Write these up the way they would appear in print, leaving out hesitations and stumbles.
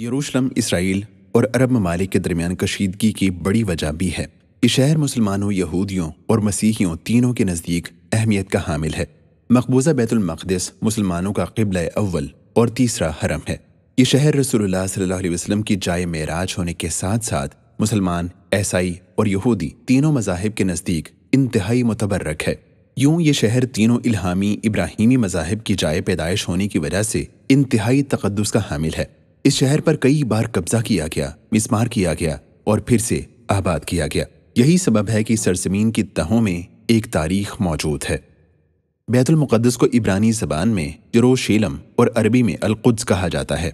یروشلم اسرائیل اور عرب ممالک کے درمیان کشیدگی کی بڑی وجہ بھی ہے۔ یہ شہر مسلمانوں، یہودیوں اور مسیحیوں تینوں کے نزدیک اہمیت کا حامل ہے۔ مقبوضہ بیت المقدس مسلمانوں کا قبلہ اول اور تیسرا حرم ہے۔ یہ شہر رسول اللہ صلی اللہ علیہ وسلم کی جائے معراج ہونے کے ساتھ ساتھ مسلمان، عیسائی اور یہودی تینوں مذاہب کے نزدیک انتہائی متبرک ہے۔ یوں یہ شہر تینوں الہامی ابراہیمی مذاہب کی جائے پیدائش ہونے کی وجہ سے انتہائی تقدس کا حامل ہے۔ اس شہر پر کئی بار قبضہ کیا گیا، مسمار کیا گیا اور پھر سے آباد کیا گیا۔ یہی سبب ہے کہ سرزمین کی تہوں میں ایک تاریخ موجود ہے۔ بیت المقدس کو عبرانی زبان میں یروشلم اور عربی میں القدس کہا جاتا ہے۔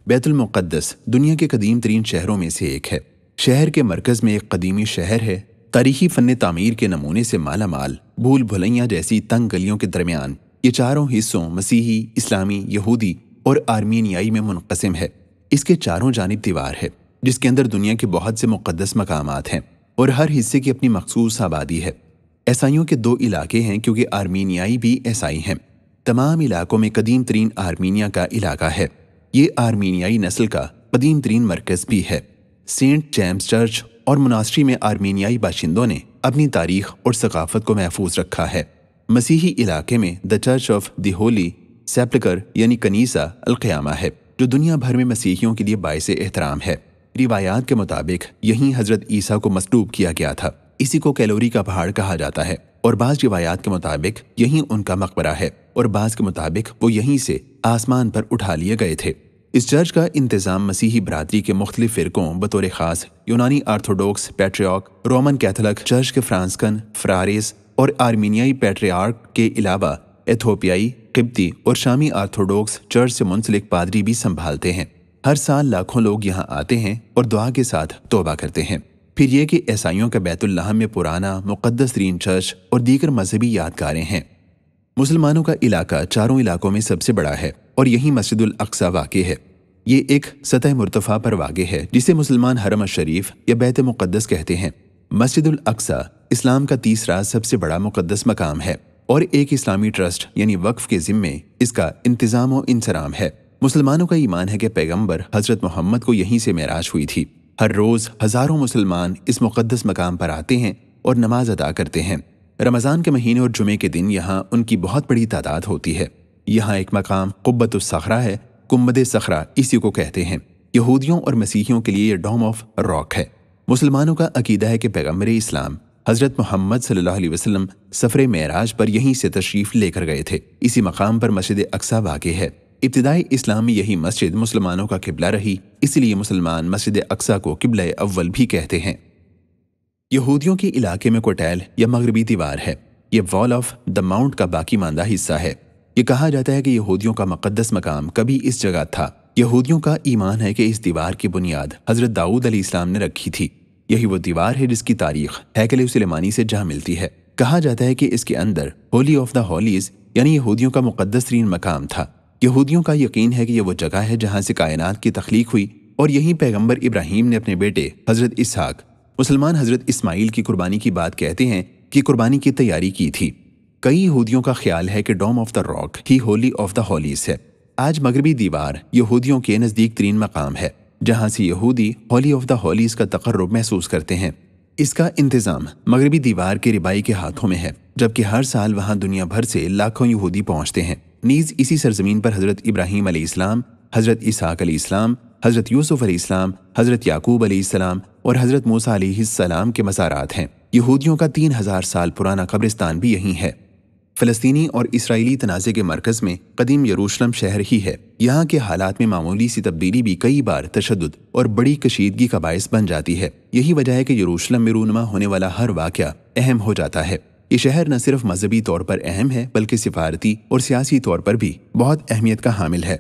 بیت المقدس دنیا کے قدیم ترین شہروں میں سے ایک ہے۔ شہر کے مرکز میں ایک قدیمی شہر ہے۔ تاریخی فن تعمیر کے نمونے سے مالا مال، بھول بھلیاں جیسی تنگ گلیوں کے درمیان یہ چاروں حصوں مسیحی، اسلامی، یہودی اور آرمینیائی میں منقسم ہے۔ اس کے چاروں جانب دیوار ہے جس کے اندر دنیا کے بہت سے مقدس مقامات ہیں اور ہر حصے کی اپنی مخصوص آبادی ہے۔ عیسائیوں کے دو علاقے ہیں کیونکہ آرمینیائی بھی عیسائی ہیں۔ تمام علاقوں میں قدیم ترین آرمینیا کا علاقہ ہے۔ یہ آرمینیائی نسل کا قدیم ترین مرکز بھی ہے۔ سینٹ جیمز چرچ اور مناسٹری میں آرمینیائی باشندوں نے اپنی تاریخ اور ثقافت کو محفوظ رکھا ہے۔ مسیحی علاقے میں دی چرچ آف دی ہولی سیپلکر یعنی کنیسہ القیامہ ہے جو دنیا بھر میں مسیحیوں کے لیے باعث احترام ہے۔ روایات کے مطابق یہیں حضرت عیسیٰ کو مصلوب کیا گیا تھا۔ اسی کو کیلوری کا پہاڑ کہا جاتا ہے اور بعض روایات کے مطابق یہیں ان کا مقبرہ ہے اور بعض کے مطابق وہ یہیں سے آسمان پر اٹھا لیے گئے تھے۔ اس چرچ کا انتظام مسیحی برادری کے مختلف فرقوں بطور خاص یونانی آرتھوڈوکس پیٹریارک، رومن کیتھولک چرچ کے فرانسکن، فرارس اور آرمینیائی پیٹریارک کے علاوہ ایتھوپیائی، قبطی اور شامی آرتھوڈوکس چرچ سے منسلک پادری بھی سنبھالتے ہیں۔ ہر سال لاکھوں لوگ یہاں آتے ہیں اور دعا کے ساتھ توبہ کرتے ہیں۔ پھر یہ کہ عیسائیوں کا بیت اللہ میں پرانا مقدس ترین چرچ اور دیگر مذہبی یادگاریں ہیں۔ مسلمانوں کا علاقہ چاروں علاقوں میں سب سے بڑا ہے اور یہیں مسجد الاقصی واقع ہے۔ یہ ایک سطح مرتفع پر واقع ہے جسے مسلمان حرم الشریف یا بیت مقدس کہتے ہیں۔ مسجد الاقصی اسلام کا تیسرا سب سے بڑا مقدس مقام ہے اور ایک اسلامی ٹرسٹ یعنی وقف کے ذمے اس کا انتظام و انصرام ہے۔ مسلمانوں کا ایمان ہے کہ پیغمبر حضرت محمد کو یہیں سے معراج ہوئی تھی۔ ہر روز ہزاروں مسلمان اس مقدس مقام پر آتے ہیں اور نماز ادا کرتے ہیں۔ رمضان کے مہینے اور جمعے کے دن یہاں ان کی بہت بڑی تعداد ہوتی ہے۔ یہاں ایک مقام قبۃ الصخرہ ہے۔ گنبد صخرہ اسی کو کہتے ہیں۔ یہودیوں اور مسیحیوں کے لیے یہ ڈوم آف راک ہے۔ مسلمانوں کا عقیدہ ہے کہ پیغمبر اسلام حضرت محمد صلی اللہ علیہ وسلم سفر معراج پر یہیں سے تشریف لے کر گئے تھے۔ اسی مقام پر مسجد اقصی واقع ہے۔ ابتدائی اسلام میں یہی مسجد مسلمانوں کا قبلہ رہی، اس لیے مسلمان مسجد اقصی کو قبلہ اول بھی کہتے ہیں۔ یہودیوں کے علاقے میں کوٹیل یا مغربی دیوار ہے۔ یہ وال آف دا ماؤنٹ کا باقی ماندہ حصہ ہے۔ یہ کہا جاتا ہے کہ یہودیوں کا مقدس مقام کبھی اس جگہ تھا۔ یہودیوں کا ایمان ہے کہ اس دیوار کی بنیاد حضرت داؤد علیہ السلام نے رکھی تھی۔ یہی وہ دیوار ہے جس کی تاریخ ہیکل سلیمانی سے جا ملتی ہے۔ کہا جاتا ہے کہ اس کے اندر ہولی آف دا ہولیز یعنی یہودیوں کا مقدس ترین مقام تھا۔ یہودیوں کا یقین ہے کہ یہ وہ جگہ ہے جہاں سے کائنات کی تخلیق ہوئی اور یہیں پیغمبر ابراہیم نے اپنے بیٹے حضرت اسحاق، مسلمان حضرت اسماعیل کی قربانی کی بات کہتے ہیں کہ قربانی کی تیاری کی تھی۔ کئی یہودیوں کا خیال ہے کہ ڈوم آف دا راک ہی ہولی آف دا ہولیز ہے۔ آج مغربی دیوار یہودیوں کے نزدیک ترین مقام ہے جہاں سے یہودی ہولی آف دا ہولیز کا تقرب محسوس کرتے ہیں۔ اس کا انتظام مغربی دیوار کے ربائی کے ہاتھوں میں ہے، جبکہ ہر سال وہاں دنیا بھر سے لاکھوں یہودی پہنچتے ہیں۔ نیز اسی سرزمین پر حضرت ابراہیم علیہ السلام، حضرت اسحاق علیہ السلام، حضرت یوسف علیہ السلام، حضرت یعقوب علیہ السلام اور حضرت موسیٰ علیہ السلام کے مزارات ہیں۔ یہودیوں کا 3000 سال پرانا قبرستان بھی یہیں ہے۔ فلسطینی اور اسرائیلی تنازع کے مرکز میں قدیم یروشلم شہر ہی ہے۔ یہاں کے حالات میں معمولی سی تبدیلی بھی کئی بار تشدد اور بڑی کشیدگی کا باعث بن جاتی ہے۔ یہی وجہ ہے کہ یروشلم میں رونما ہونے والا ہر واقعہ اہم ہو جاتا ہے۔ یہ شہر نہ صرف مذہبی طور پر اہم ہے بلکہ سفارتی اور سیاسی طور پر بھی بہت اہمیت کا حامل ہے۔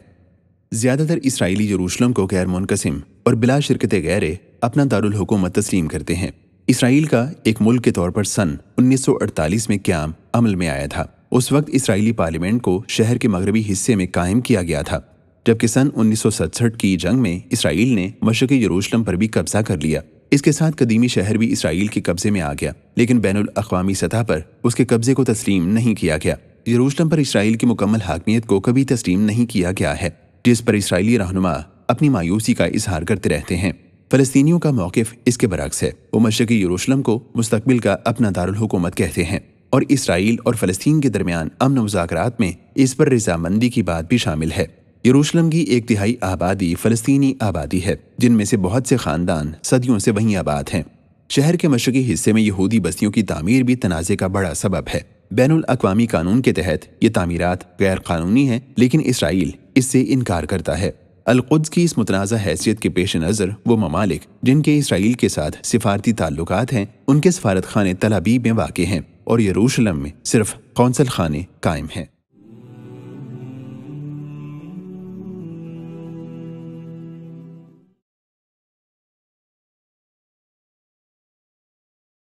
زیادہ تر اسرائیلی یروشلم کو غیر منقسم اور بلا شرکت غیر اپنا دارالحکومت تسلیم کرتے ہیں۔ اسرائیل کا ایک ملک کے طور پر سن 1948 میں قیام عمل میں آیا تھا۔ اس وقت اسرائیلی پارلیمنٹ کو شہر کے مغربی حصے میں قائم کیا گیا تھا، جبکہ سن 1967 کی جنگ میں اسرائیل نے مشرقی یروشلم پر بھی قبضہ کر لیا۔ اس کے ساتھ قدیمی شہر بھی اسرائیل کے قبضے میں آ گیا، لیکن بین الاقوامی سطح پر اس کے قبضے کو تسلیم نہیں کیا گیا۔ یروشلم پر اسرائیل کی مکمل حاکمیت کو کبھی تسلیم نہیں کیا گیا ہے، جس پر اسرائیلی رہنما اپنی مایوسی کا اظہار کرتے رہتے ہیں۔ فلسطینیوں کا موقف اس کے برعکس ہے۔ وہ مشرقی یروشلم کو مستقبل کا اپنا دارالحکومت کہتے ہیں اور اسرائیل اور فلسطین کے درمیان امن و مذاکرات میں اس پر رضامندی کی بات بھی شامل ہے۔ یروشلم کی 1/3 آبادی فلسطینی آبادی ہے، جن میں سے بہت سے خاندان صدیوں سے وہیں آباد ہیں۔ شہر کے مشرقی حصے میں یہودی بستیوں کی تعمیر بھی تنازع کا بڑا سبب ہے۔ بین الاقوامی قانون کے تحت یہ تعمیرات غیر قانونی ہیں، لیکن اسرائیل اس سے انکار کرتا ہے۔ القدس کی اس متنازع حیثیت کے پیش نظر وہ ممالک جن کے اسرائیل کے ساتھ سفارتی تعلقات ہیں، ان کے سفارت خانے تل ابیب میں واقع ہیں اور یروشلم میں صرف قونصل خانے قائم ہیں۔